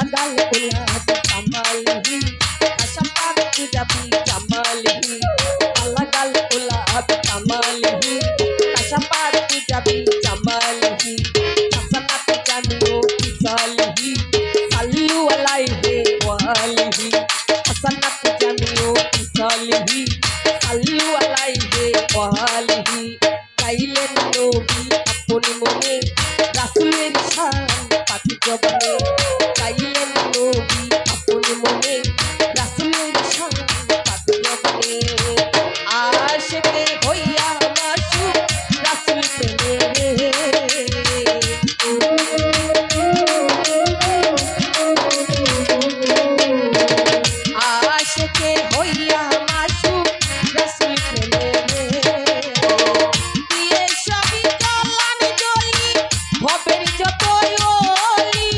লাগাল উলাদ কামালহি আশাপাত যাবি জামালহি লাগাল উলাদ কামালহি আশাপাত যাবি জামালহি হাসানাত জানিও কিসালহি সাল্লু আলাইহি ওয়া আলিহি হাসানাত জানিও কিসালহি সাল্লু আলাইহি ওয়া আলিহি গাইলেন নবী আপনি মনে রাসূলের শান পাক জবানে গাইলেন নবী আপনি মনে রাসূলের শান পাক জবানে আশিকে হইয়া মাশুক রাসূল প্রেমে আশিকে হইয়া মাশুক রাসূল প্রেমে ভবের যতই ওলি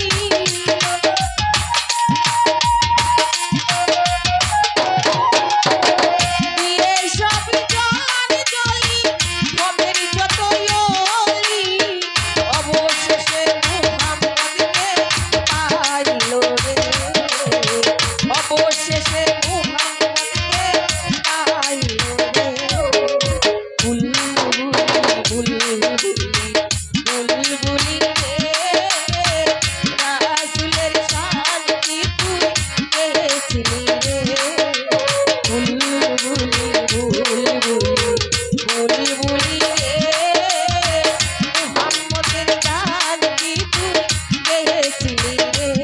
দিয়ে সবই জানি জলি ভবের যতই ওলি অবশেষে মুহাম্মদকে পাইলো রে অবশেষে মুহাম্মদকে পাইলো রে বুলবুলি বুলবুলি রাসূলের শান্তি তুই পেয়েছিলি রে বুলবুলি বুলবুলি মুহাম্মদের শান্তি তুই পেয়েছিলি রে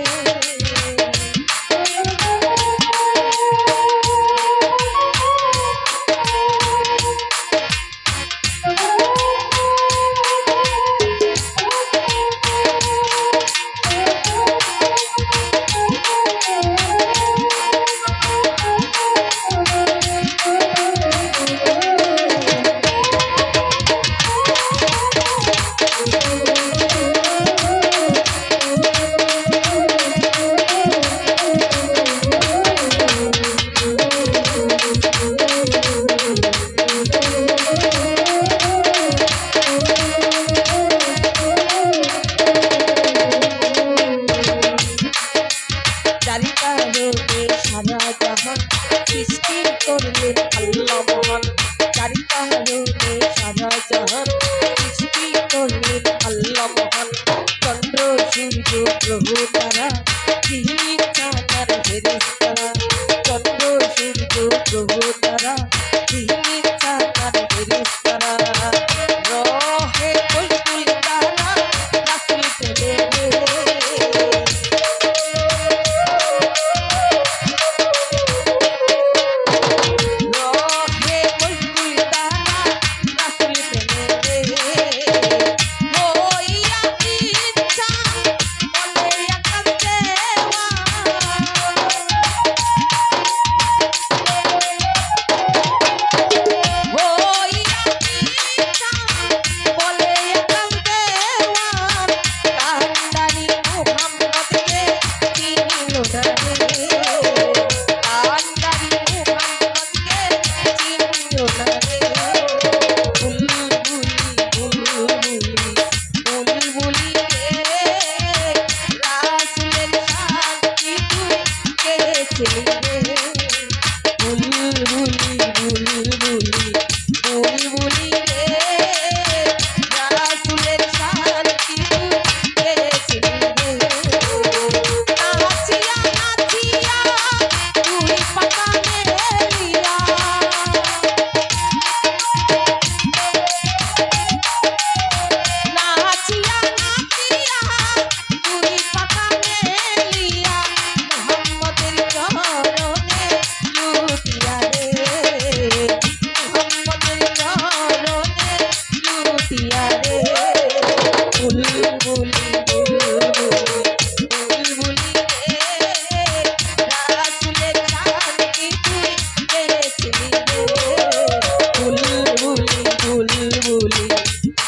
সারা জাহান সৃষ্টি করলেন আল্লাহ মহান চারি কারণে সারা জাহান সৃষ্টি করলেন আল্লাহ মহান চন্দ্র সূর্য গ্রহ তারা তিন চাঁদার ফেরেশতারা চন্দ্র সূর্য গ্রহ তারা তিন চাঁদার ফেরেশতারা রহে কুল তারা রাসূল প্রেমে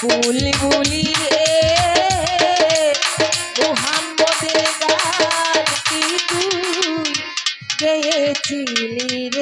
বুলবুলি রে মুহাম্মদের গান কি তুই গেয়েছিলি রে।